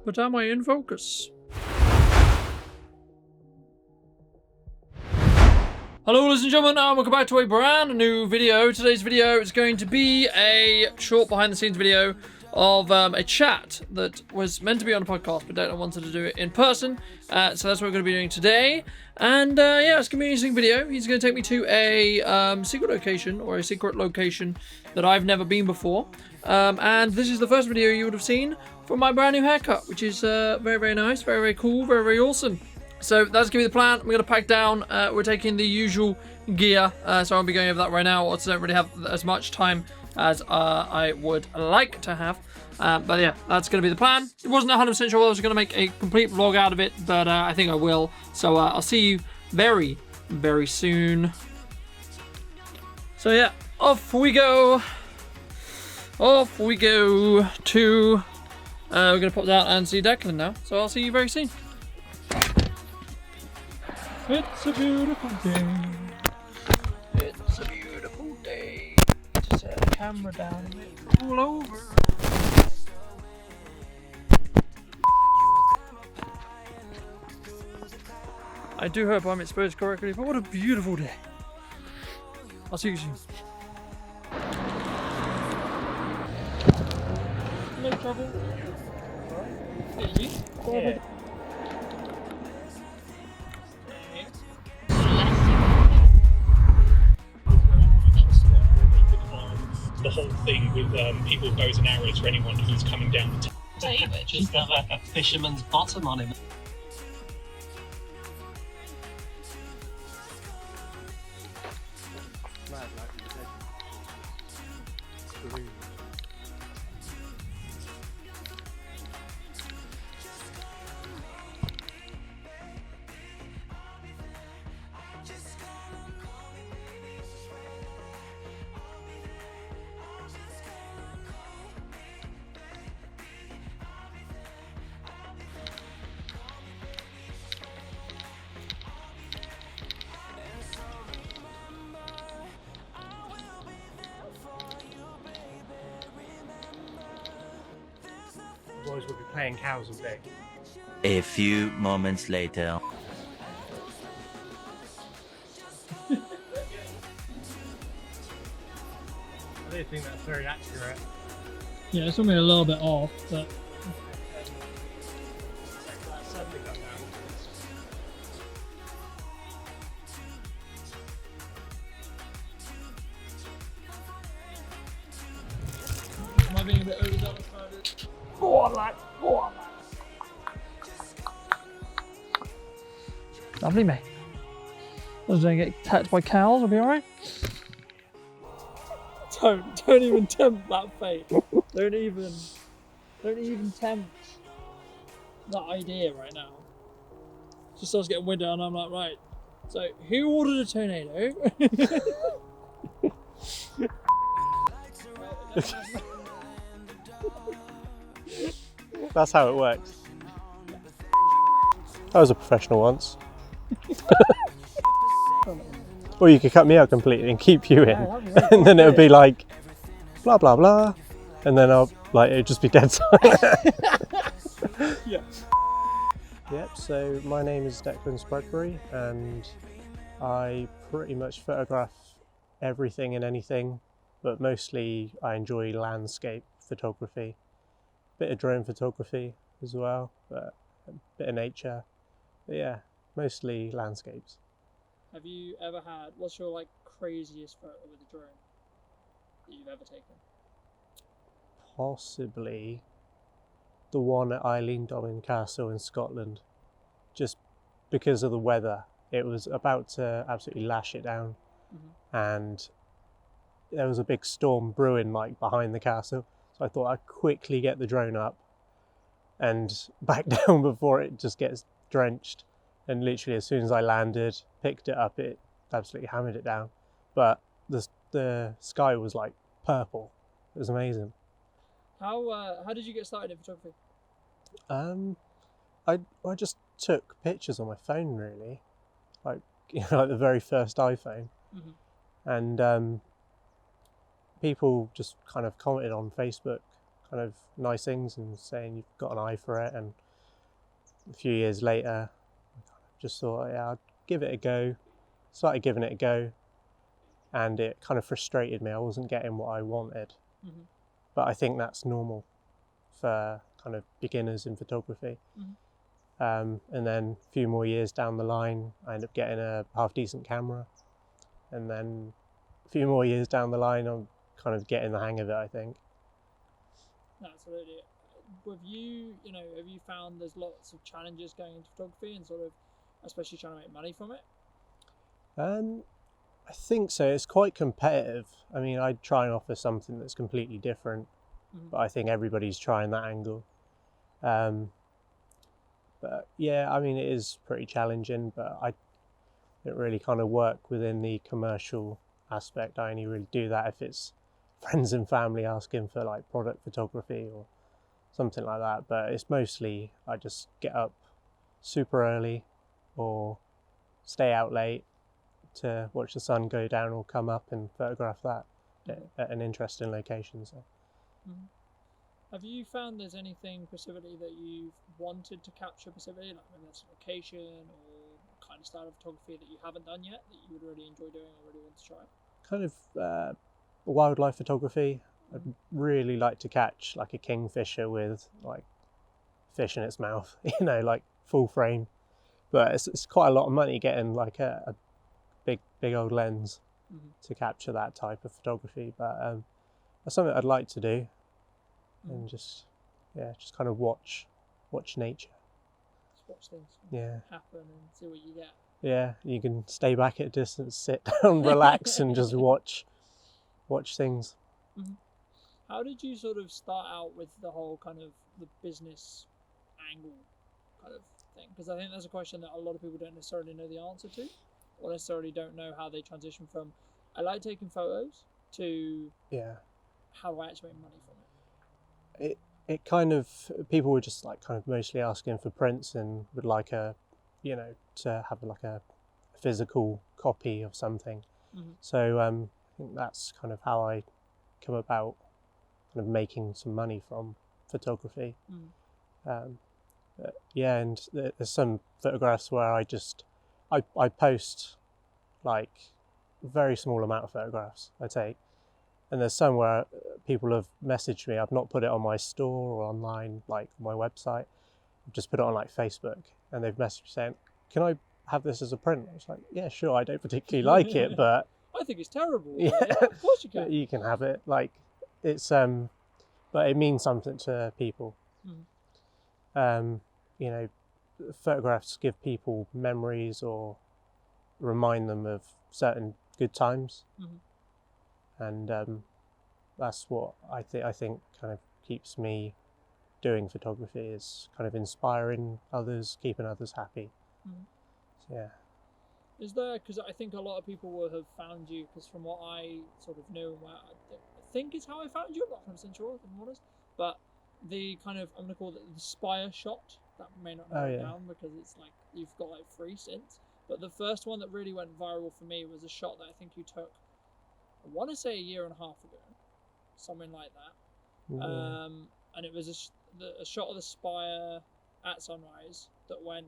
But am I in focus? Hello ladies and gentlemen, and welcome back to a brand new video. Today's video is going to be a short behind the scenes video of a chat that was meant to be on a podcast, but Declan wanted to do it in person. So that's what we're going to be doing today. And yeah, it's going to be an interesting video. He's going to take me to a secret location, or a secret location that I've never been before. And this is the first video you would have seen from my brand new haircut, which is very, very nice, very, very cool, very, very awesome. So that's going to be the plan. We're going to pack down. We're taking the usual gear, so I won't be going over that right now. I also don't really have as much time as I would like to have. But yeah, that's going to be the plan. It wasn't 100% sure whether I was going to make a complete vlog out of it, but I think I will. So I'll see you very, very soon. So yeah, off we go. Off we go to... we're going to pop down and see Declan now. So I'll see you very soon. It's a beautiful day. It's a beautiful day. To set the camera down and it all over. I do hope I'm exposed correctly, but what a beautiful day. I'll see you soon. No trouble. Yeah. The whole thing with people with bows and arrows for anyone who's coming down the David just got like a fisherman's bottom on him. boys will be playing cows all day. A few moments later. I don't think that's very accurate. Yeah, it's only a little bit off, but am I being a bit overzealous about it? Go on, lad. Go on, lad. Lovely, mate. I was going to get attacked by cows. I'll be alright. Don't even tempt that fate. Don't even tempt that idea right now. Just starts getting wind down and I'm like, right. So who ordered a tornado? That's how it works. I was a professional once. Or you could cut me out completely and keep you in, and then it would be like blah blah blah, and then it'd just be dead silent. Yeah. Yep. So my name is Declan Spragbury, and I pretty much photograph everything and anything, but mostly I enjoy landscape photography, bit of drone photography as well, but a bit of nature. But yeah, mostly landscapes. Have you ever had, what's your like craziest photo with a drone that you've ever taken? Possibly the one at Eilean Castle in Scotland, just because of the weather. It was about to absolutely lash it down, and there was a big storm brewing like behind the castle, so I thought I'd quickly get the drone up and back down before it just gets drenched. And literally as soon as I landed, picked it up, it absolutely hammered it down. But the sky was like purple. It was amazing. How did you get started in photography? I just took pictures on my phone, really, like like the very first iPhone, and people just kind of commented on Facebook, kind of nice things and saying you've got an eye for it. And a few years later, I just thought, yeah, I'd give it a go. Started giving it a go, and it kind of frustrated me. I wasn't getting what I wanted. Mhm. But I think that's normal for kind of beginners in photography. Mhm. And then a few more years down the line, I ended up getting a half decent camera. And then a few more years down the line, I'm kind of getting the hang of it, I think. Absolutely. With you, have you found there's lots of challenges going into photography and sort of, especially trying to make money from it? I think so. It's quite competitive. I mean, I'd try and offer something that's completely different, Mhm. but I think everybody's trying that angle. But yeah, I mean, it is pretty challenging, but I don't really kind of work within the commercial aspect. I only really do that if it's friends and family asking for like product photography or something like that. But it's mostly I just get up super early or stay out late to watch the sun go down or come up and photograph that at an interesting location. So. Have you found there's anything specifically that you've wanted to capture specifically, like maybe that's a location or kind of style of photography that you haven't done yet that you would really enjoy doing or really want to try? Kind of wildlife photography. I'd really like to catch like a kingfisher with like fish in its mouth, like full frame. But it's quite a lot of money getting like a big old lens to capture that type of photography. But that's something I'd like to do, and just kind of watch nature. Just watch things happen and see what you get. Yeah, you can stay back at a distance, sit down, relax, and just watch things. How did you sort of start out with the whole kind of the business angle kind of thing? Because I think that's a question that a lot of people don't necessarily know the answer to, or necessarily don't know how they transition from I like taking photos to how do I actually make money from it? It kind of, people were just like kind of mostly asking for prints and would like to have like a physical copy of something. So I think that's kind of how I come about kind of making some money from photography. And there's some photographs where I post like a very small amount of photographs I take, and there's some where people have messaged me. I've not put it on my store or online, like my website. I've just put it on like Facebook, and they've messaged saying, "Can I have this as a print?" I was like, "Yeah, sure. I don't particularly like it, but I think it's terrible." Yeah, of course you can. You can have it. Like it's but it means something to people. Photographs give people memories or remind them of certain good times, and that's what I think kind of keeps me doing photography, is kind of inspiring others, keeping others happy. So, yeah. Is there, because I think a lot of people will have found you, because from what I sort of knew, and I think is how I found you, I'm not 100% sure, if I'm honest, but the kind of, I'm going to call it the Spire shot, that may not narrow it down because it's like, you've got like 3 since, but the first one that really went viral for me was a shot that I think you took, I want to say 1.5 years ago, something like that. And it was a shot of the Spire at sunrise that went,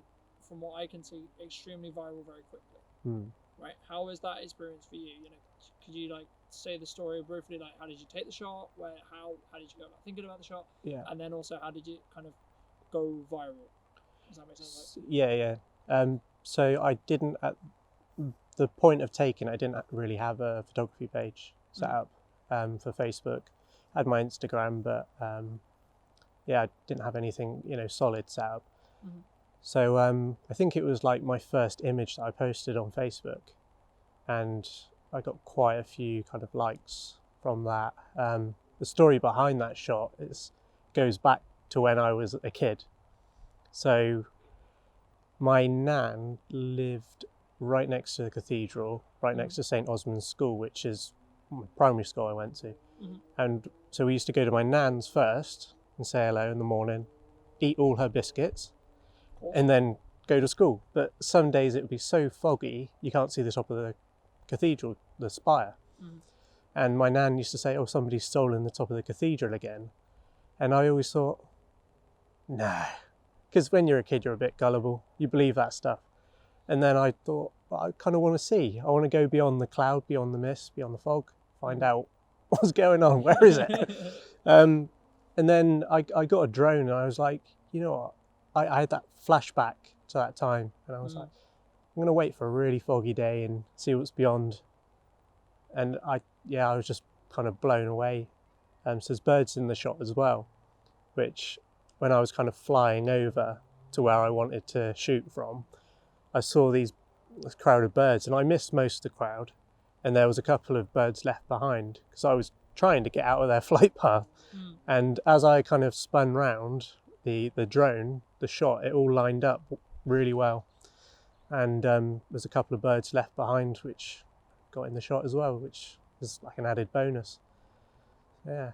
from what I can see, extremely viral very quickly. Right? How was that experience for you? Could you like say the story briefly? Like, how did you take the shot? How did you go about thinking about the shot? Yeah. And then also, how did you kind of go viral? Does that make sense? Yeah. So I didn't, at the point of taking, I didn't really have a photography page set up for Facebook. I had my Instagram, but I didn't have anything solid set up. So I think it was like my first image that I posted on Facebook, and I got quite a few kind of likes from that. The story behind that shot goes back to when I was a kid. So my nan lived right next to the cathedral, right next to St. Osmond's School, which is the primary school I went to. And so we used to go to my nan's first and say hello in the morning, eat all her biscuits, and then go to school. But some days it would be so foggy you can't see the top of the cathedral, the spire. And my nan used to say, "Oh, somebody's stolen the top of the cathedral again." And I always thought, no, because when you're a kid, you're a bit gullible. You believe that stuff. And then I thought, well, I kind of want to see. I want to go beyond the cloud, beyond the mist, beyond the fog, find out what's going on. Where is it? And then I got a drone, and I was like, you know what? I had that flashback to that time, and I was like, I'm going to wait for a really foggy day and see what's beyond. And I was just kind of blown away. So there's birds in the shot as well, which when I was kind of flying over to where I wanted to shoot from, I saw this crowd of birds, and I missed most of the crowd, and there was a couple of birds left behind because I was trying to get out of their flight path. And as I kind of spun round the drone, the shot, it all lined up really well. And there's a couple of birds left behind which got in the shot as well, which is like an added bonus. Yeah,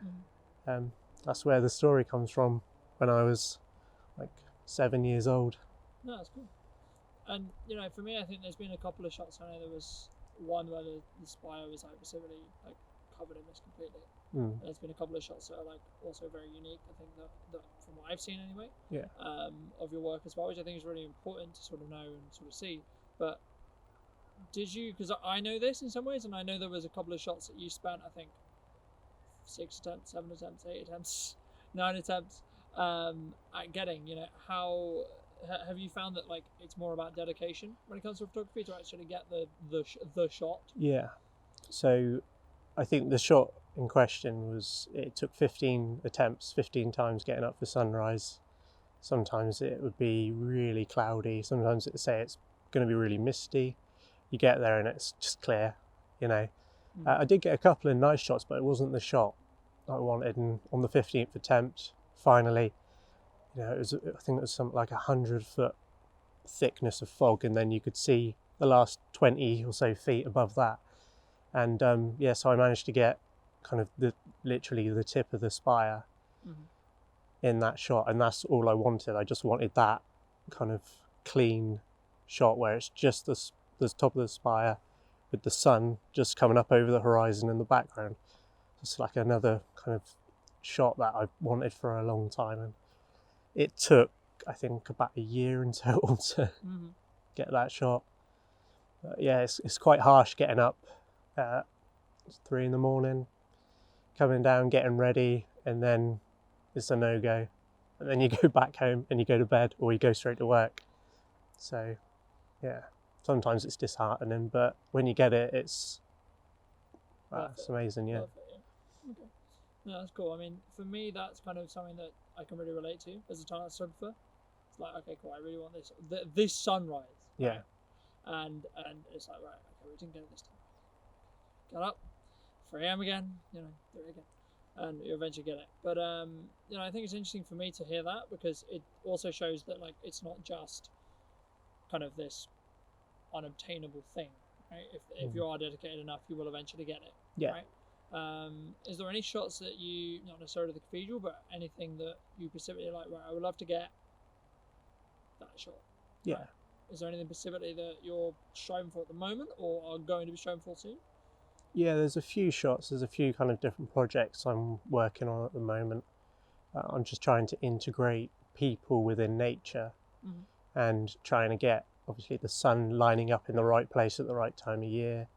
that's where the story comes from, when I was like 7 years old. No, that's cool. And you know, for me, I think there's been a couple of shots. I know there was one where the spire was like specifically like covered in mist completely. And there's been a couple of shots that are like also very unique. I think that from what I've seen anyway, of your work as well, which I think is really important to sort of know and sort of see. But did you? Because I know this in some ways, and I know there was a couple of shots that you spent, I think, 6 attempts, 7 attempts, 8 attempts, 9 attempts at getting. You know, how have you found that like it's more about dedication when it comes to photography to actually get the shot? Yeah. So I think the shot in question it took 15 attempts, 15 times getting up for sunrise. Sometimes it would be really cloudy. Sometimes it'd say it's going to be really misty. You get there and it's just clear, you know. I did get a couple of nice shots, but it wasn't the shot I wanted. And on the 15th attempt, finally, you know, I think it was something like 100-foot thickness of fog, and then you could see the last 20 or so feet above that. And so I managed to get kind of literally the tip of the spire in that shot, and that's all I wanted. I just wanted that kind of clean shot where it's just the top of the spire with the sun just coming up over the horizon in the background. It's like another kind of shot that I've wanted for a long time, and it took, I think, about a year in total to get that shot. But yeah, it's quite harsh getting up at 3 a.m, coming down, getting ready, and then it's a no-go. And then you go back home and you go to bed, or you go straight to work. So yeah, sometimes it's disheartening, but when you get it, it's amazing. Yeah. Perfect, yeah. Okay. No, that's cool. I mean, for me, that's kind of something that I can really relate to as a time photographer. It's like, okay, cool, I really want this sunrise. Yeah. Right? And it's like, right, okay, we didn't get it this time. Get up, 3 a.m. again, you know, do it again, and you eventually get it. But you know, I think it's interesting for me to hear that, because it also shows that like it's not just kind of this unobtainable thing, right? If you are dedicated enough, you will eventually get it. Yeah. Right? Is there any shots that you, not necessarily the cathedral, but anything that you specifically like, right, I would love to get that shot? Yeah. Right? Is there anything specifically that you're striving for at the moment, or are going to be striving for soon? Yeah, there's a few shots. There's a few kind of different projects I'm working on at the moment. I'm just trying to integrate people within nature and trying to get, obviously, the sun lining up in the right place at the right time of year.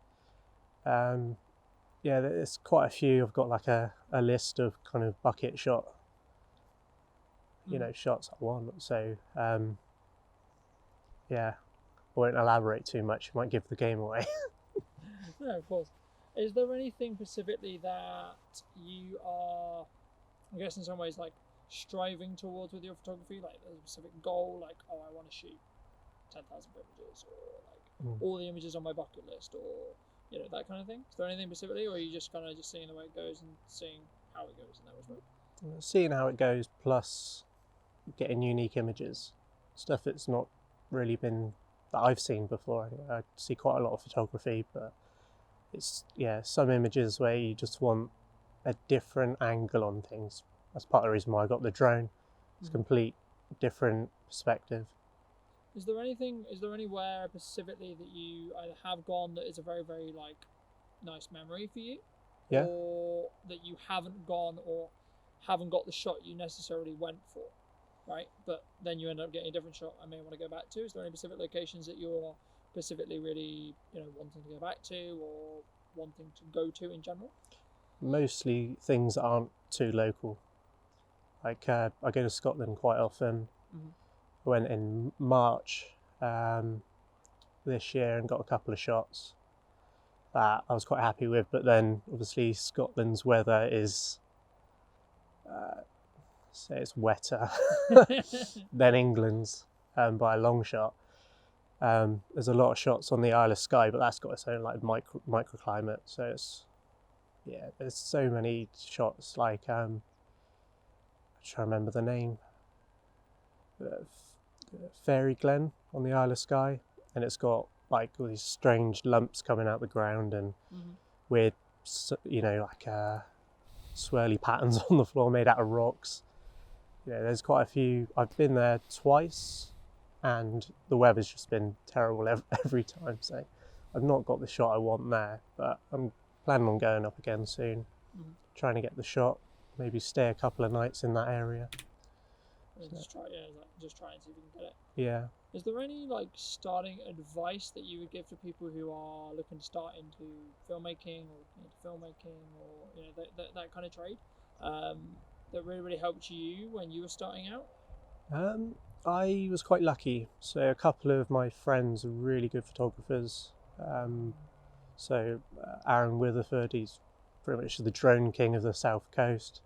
Yeah, there's quite a few. I've got like a list of kind of bucket shot, you know, shots I want. So, yeah, I won't elaborate too much. It might give the game away. No, of course. Is there anything specifically that you are, I guess in some ways, like striving towards with your photography? Like a specific goal, like, oh, I want to shoot 10,000 images, or like all the images on my bucket list, or, you know, that kind of thing? Is there anything specifically, or are you just kind of just seeing the way it goes and seeing how it goes in that respect? Seeing how it goes, plus getting unique images, stuff that's not really been, that I've seen before. I see quite a lot of photography, but it's, yeah, some images where you just want a different angle on things. That's part of the reason why I got the drone. It's a complete different perspective. Is there anywhere specifically that you either have gone that is a very, very like nice memory for you? Yeah. Or that you haven't gone, or haven't got the shot you necessarily went for, right? But then you end up getting a different shot I may want to go back to. Is there any specific locations that you're specifically really, wanting to go back to or wanting to go to in general? Mostly things that aren't too local. Like I go to Scotland quite often. I went in March this year and got a couple of shots that I was quite happy with, but then obviously Scotland's weather is say it's wetter than England's by a long shot. There's a lot of shots on the Isle of Skye, but that's got its own like microclimate, so it's there's so many shots. Like I'm trying to remember the name, Fairy Glen on the Isle of Skye, and it's got like all these strange lumps coming out the ground and weird, like swirly patterns on the floor made out of rocks. There's quite a few. I've been there twice, and the weather's just been terrible every time. So I've not got the shot I want there, but I'm planning on going up again soon, trying to get the shot. Maybe stay a couple of nights in that area. Just try and see if you can get it. Yeah. Is there any like starting advice that you would give to people who are looking to start into filmmaking or that kind of trade that really helped you when you were starting out? I was quite lucky. So a couple of my friends are really good photographers. Aaron Witherford, he's pretty much the drone king of the South Coast.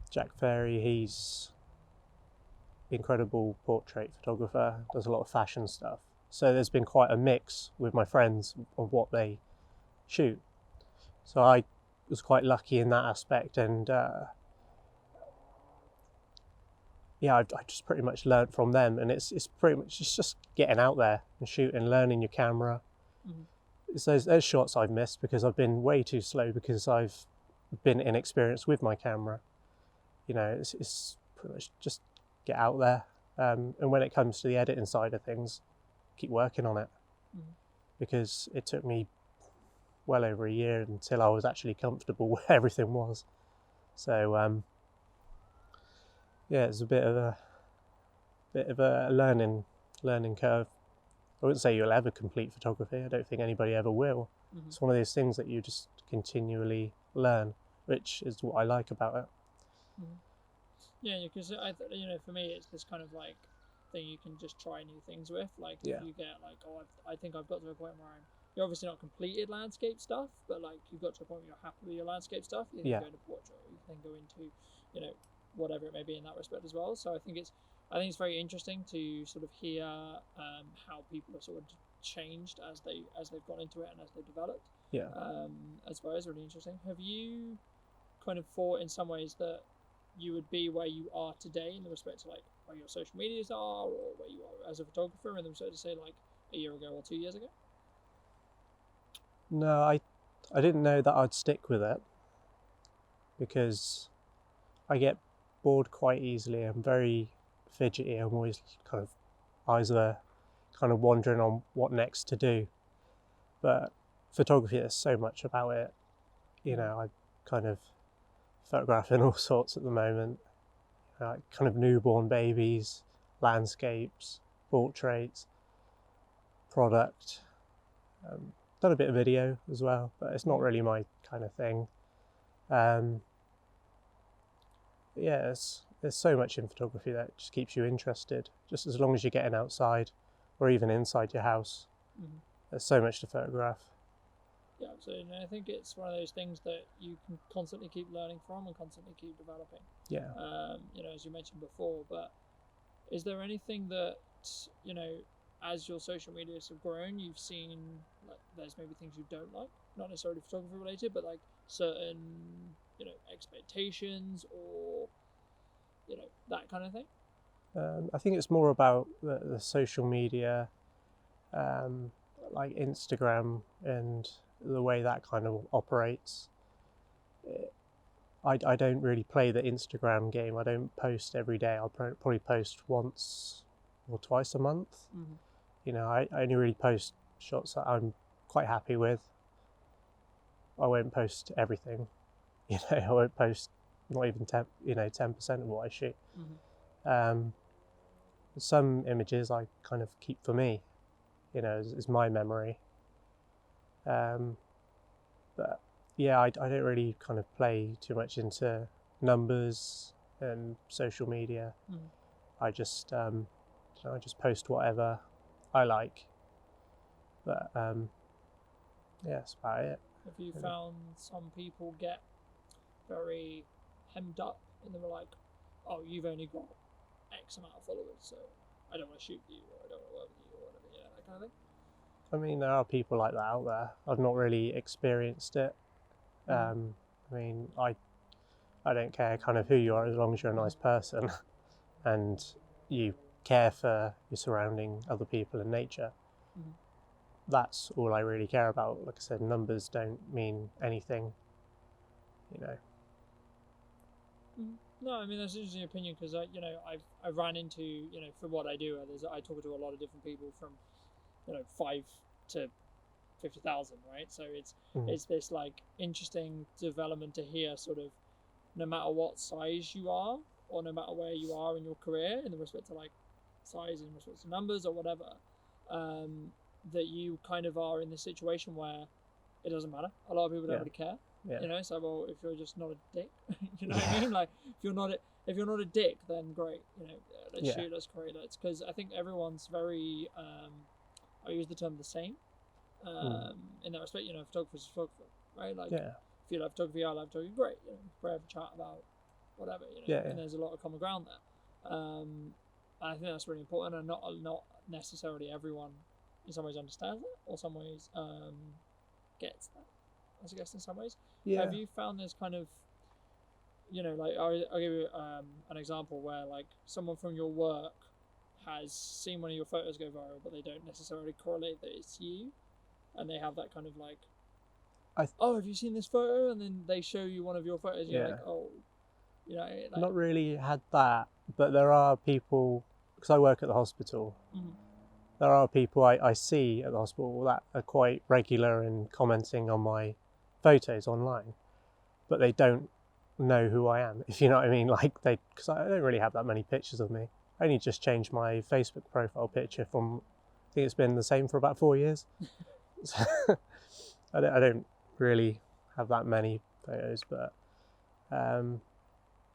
Jack Ferry, he's incredible portrait photographer, does a lot of fashion stuff. So there's been quite a mix with my friends of what they shoot. So I was quite lucky in that aspect, and I just pretty much learned from them, and it's pretty much just getting out there and shooting, learning your camera. It's those shots I've missed because I've been way too slow because I've been inexperienced with my camera. It's pretty much just get out there, and when it comes to the editing side of things, keep working on it, because it took me well over a year until I was actually comfortable where everything was. So it's a bit of a learning curve. I wouldn't say you'll ever complete photography. I don't think anybody ever will. It's one of those things that you just continually learn, which is what I like about it. Yeah, because for me, it's this kind of like thing you can just try new things with. Like if you get like, I think I've got to a point where you're obviously not completed landscape stuff, but like you've got to a point where you're happy with your landscape stuff. You can go into portrait, you can go into whatever it may be in that respect as well. So I think it's very interesting to sort of hear how people have sort of changed as they've gone into it and as they've developed. As well as really interesting. Have you kind of thought in some ways that you would be where you are today in the respect to like where your social medias are, or where you are as a photographer in the respect to say like a year ago or 2 years ago? No, I didn't know that I'd stick with it, because I get bored quite easily. I'm very fidgety. I'm always kind of eyes are kind of wandering on what next to do. But photography, there's so much about it. I kind of photographing all sorts at the moment, kind of newborn babies, landscapes, portraits, product. Done a bit of video as well, but it's not really my kind of thing. There's so much in photography that just keeps you interested, just as long as you're getting outside or even inside your house. There's so much to photograph. Yeah, absolutely. And I think it's one of those things that you can constantly keep learning from and constantly keep developing. Yeah. As you mentioned before, but is there anything that, as your social medias have grown, you've seen like there's maybe things you don't like, not necessarily photography related, but like certain, expectations or, that kind of thing? I think it's more about the social media, like Instagram and the way that kind of operates. I don't really play the Instagram game. I don't post every day. I'll probably post once or twice a month. I only really post shots that I'm quite happy with. I won't post everything. I won't post not even 10% of what I shoot. Some images I kind of keep for me, as my memory. But yeah, I don't really kind of play too much into numbers and social media. I just I just post whatever I like. But yeah, that's about it. Have you found some people get very hemmed up and they were like, oh, you've only got X amount of followers, so I don't want to shoot you, or I don't want to work with you, or whatever, that kind of thing? I mean, there are people like that out there. I've not really experienced it. I mean, I don't care kind of who you are as long as you're a nice person and you care for your surrounding, other people and nature. That's all I really care about. Like I said, numbers don't mean anything, No, I mean, that's an interesting opinion because I've ran into, for what I do, I talk to a lot of different people from 5 to 50,000, right? So it's this like interesting development to hear sort of no matter what size you are or no matter where you are in your career in respect to like size in respect to numbers or whatever, that you kind of are in the situation where it doesn't matter. A lot of people don't really care. It's like, well, if you're just not a dick, you know what I mean? Like if you're not a dick, then great, let's shoot, let's create, because I think everyone's very I use the term the same in that respect. Photographer's a photographer, right? Like if you love photography, I love photography, great. We're having a chat about whatever, and there's a lot of common ground there. And I think that's really important, and not necessarily everyone in some ways understands that, or some ways gets that, I guess, in some ways. Have you found this kind of, like I'll give you an example where like someone from your work has seen one of your photos go viral, but they don't necessarily correlate that it's you, and they have that kind of like, oh, have you seen this photo? And then they show you one of your photos, and you're like, oh, like, not really had that, but there are people, because I work at the hospital, there are people I see at the hospital that are quite regular in commenting on my photos online, but they don't know who I am, if you know what I mean. Like because I don't really have that many pictures of me. I only just changed my Facebook profile picture from, I think it's been the same for about 4 years. So, I don't really have that many photos, but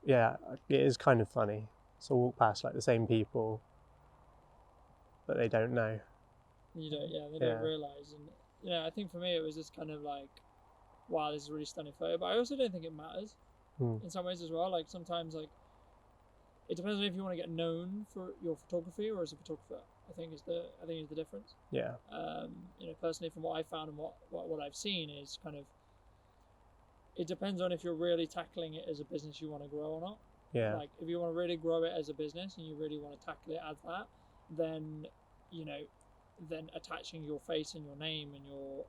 yeah, it is kind of funny. So I walk past like the same people, but they don't know. They don't realise. And I think for me it was just kind of like, wow, this is a really stunning photo. But I also don't think it matters in some ways as well. Like sometimes, like it depends on if you want to get known for your photography or as a photographer. I think is the difference. Yeah. Personally, from what I found and what I've seen is kind of, it depends on if you're really tackling it as a business you want to grow or not. Yeah. Like if you want to really grow it as a business and you really want to tackle it as that, then then attaching your face and your name and your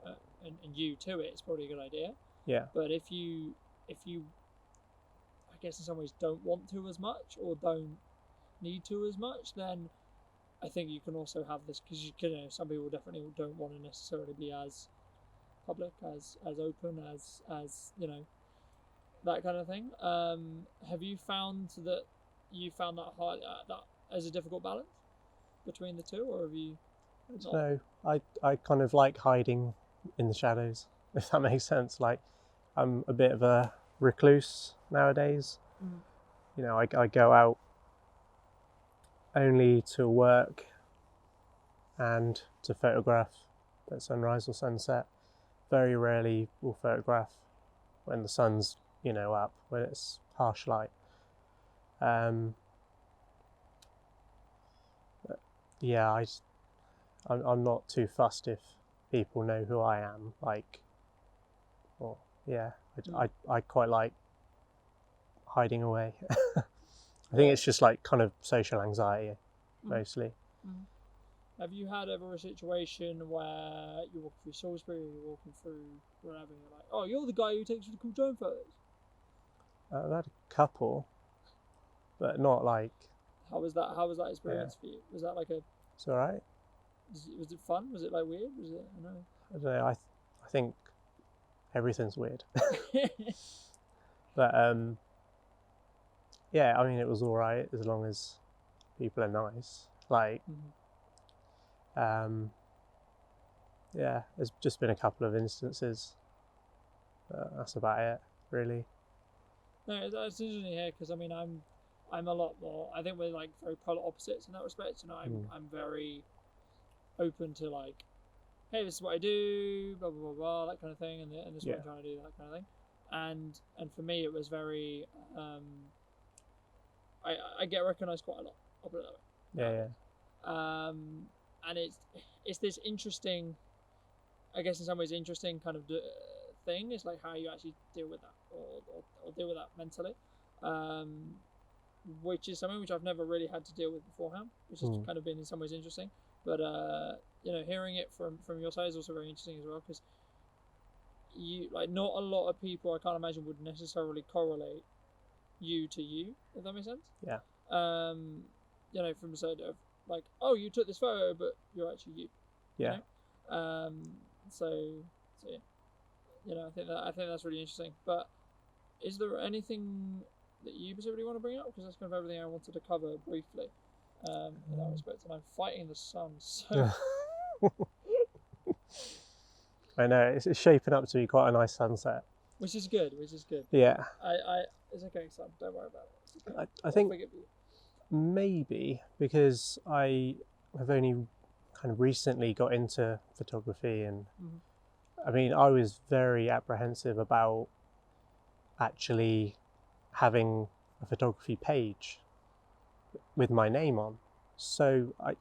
and you to it is probably a good idea. Yeah. But if you I guess in some ways don't want to as much or don't need to as much, then I think you can also have this, because some people definitely don't want to necessarily be as public, as open, as that kind of thing. Have you found that hard, that as a difficult balance between the two, or have you? No, I kind of like hiding in the shadows, if that makes sense. Like I'm a bit of a recluse nowadays. I go out only to work and to photograph at sunrise or sunset. Very rarely will photograph when the sun's up, when it's harsh light. Yeah, I'm not too fussed if people know who I am. Like, well, yeah, I quite like hiding away. I think it's just like kind of social anxiety, mostly. Have you had ever a situation where you're walking through Salisbury or you're walking through wherever and you're like, oh, you're the guy who takes really cool drone photos? I've had a couple, but not like... How was that experience for you? Was that like a... It's alright. Was it fun? Was it like weird? Was it, I don't know, I think everything's weird. But yeah, I mean, it was all right as long as people are nice. Like, yeah, there's just been a couple of instances. That's about it, really. No, that's interesting to hear because I mean I'm a lot more. I think we're like very polar opposites in that respect. You know, I'm very open to like, hey, this is what I do, blah blah blah blah, that kind of thing, and this is what I'm trying to do, that kind of thing. And for me, it was very. I get recognised quite a lot. I'll put it that way. Yeah. And it's this interesting, I guess in some ways interesting kind of thing. It's like how you actually deal with that or deal with that mentally, which is something which I've never really had to deal with beforehand, which has kind of been in some ways interesting. But you know, hearing it from your side is also very interesting as well, because you like not a lot of people I can't imagine would necessarily correlate you to you, if that makes sense. Yeah. You know, from the side of like, oh, you took this photo, but you're actually you. Yeah. You know? So yeah. You know, I think that's really interesting. But is there anything that you specifically want to bring up? Because that's kind of everything I wanted to cover briefly in that respect. And I'm fighting the sun, so. I know it's shaping up to be quite a nice sunset. Which is good. Yeah. It's okay, son. Don't worry about it. Okay. I think maybe because I have only kind of recently got into photography, and I mean, I was very apprehensive about actually having a photography page with my name on. So I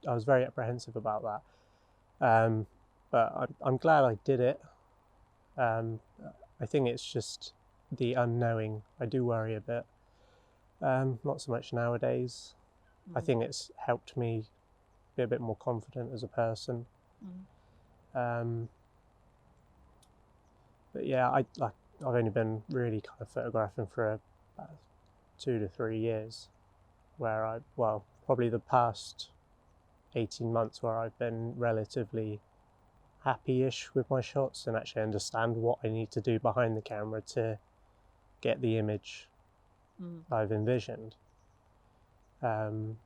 was very apprehensive about that. But I'm glad I did it. I think it's just the unknowing. I do worry a bit. Not so much nowadays. I think it's helped me be a bit more confident as a person. But yeah, I've only been really kind of photographing for about 2 to 3 years, where probably the past 18 months where I've been relatively happy-ish with my shots and actually understand what I need to do behind the camera to get the image I've envisioned. So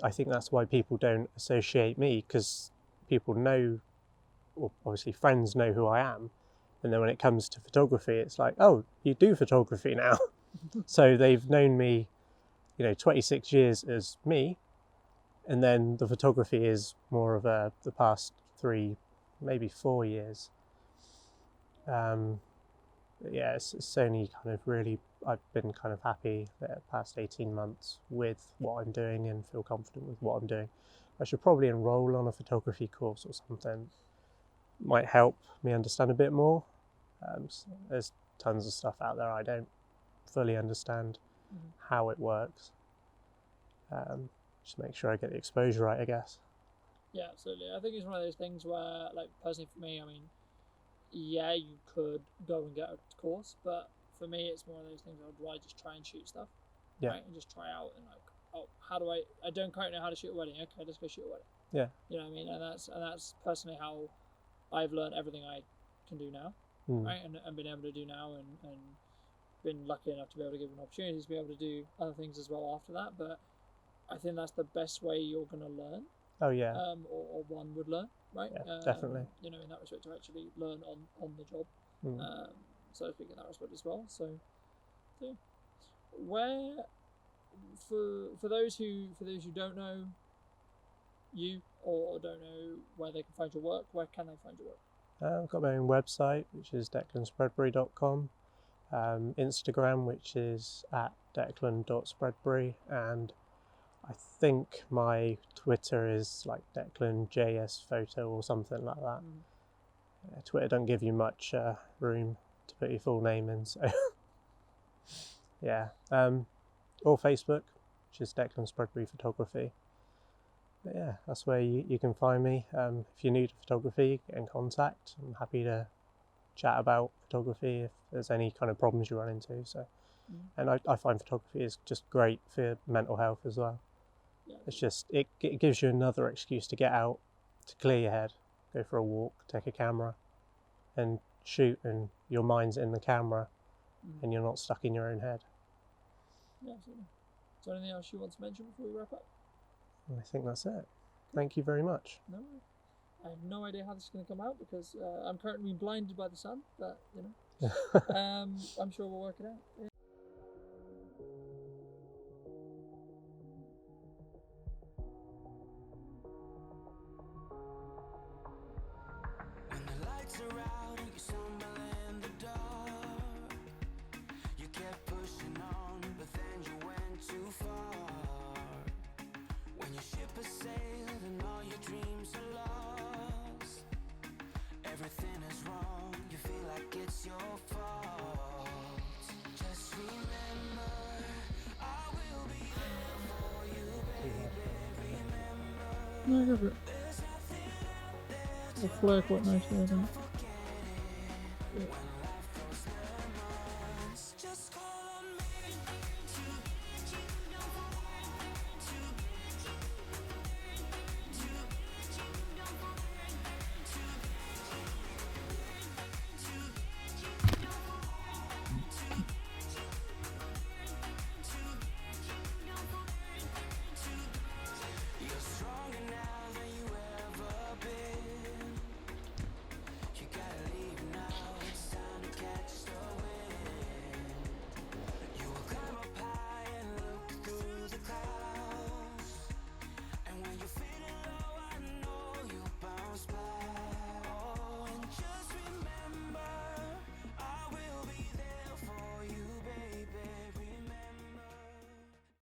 I think that's why people don't associate me, because people know, or obviously friends know who I am, and then when it comes to photography, it's like, oh, you do photography now. So they've known me, 26 years as me, and then the photography is more of the past 3, maybe 4 years. Yeah, it's only kind of really, I've been kind of happy the past 18 months with what I'm doing and feel confident with what I'm doing. I should probably enroll on a photography course or something. Might help me understand a bit more. There's tons of stuff out there I don't fully understand how it works. Just make sure I get the exposure right, I guess. Yeah, absolutely. I think it's one of those things where, like, personally for me, I mean, yeah, you could go and get a course, but for me, it's one of those things I'd rather just try and shoot stuff, right? And just try out and like, oh, how do I don't quite know how to shoot a wedding. Okay, let's go shoot a wedding. Yeah. You know what I mean? And that's personally how I've learned everything I can do now, right? And been able to do now, and been lucky enough to be able to give an opportunity to be able to do other things as well after that. But I think that's the best way you're going to learn. Oh yeah. Or one would learn, right? Yeah, definitely. In that respect, to actually learn on the job. So I think in that respect as well. So, yeah. Where for those who don't know you or don't know where they can find your work, where can they find your work? I've got my own website, which is declanspreadbury.com. Instagram, which is at declan.spreadbury, and I think my Twitter is like DeclanJSPhoto or something like that. Twitter don't give you much room to put your full name in, so yeah. Or Facebook, which is Declan Spreadbury Photography. But yeah, that's where you can find me. If you're new to photography, get in contact. I'm happy to chat about photography if there's any kind of problems you run into. So, and I find photography is just great for mental health as well. Yeah. It's just it gives you another excuse to get out, to clear your head, go for a walk, take a camera, and shoot and your mind's in the camera and you're not stuck in your own head. Yeah, absolutely. Is there anything else you want to mention before we wrap up? I think that's it. Thank you very much. No worries. I have no idea how this is going to come out because I'm currently being blinded by the sun, but you know, I'm sure we'll work it out. Yeah. When the lights are out and you stumble in the dark, you kept pushing on, but then you went too far. When your ship has sailed and all your dreams are lost, everything is wrong, you feel like it's your fault. Just remember, I will be there for you, baby. Remember, No, go for it. there's nothing out there It'll flare quite nicely, I think. to forget it. When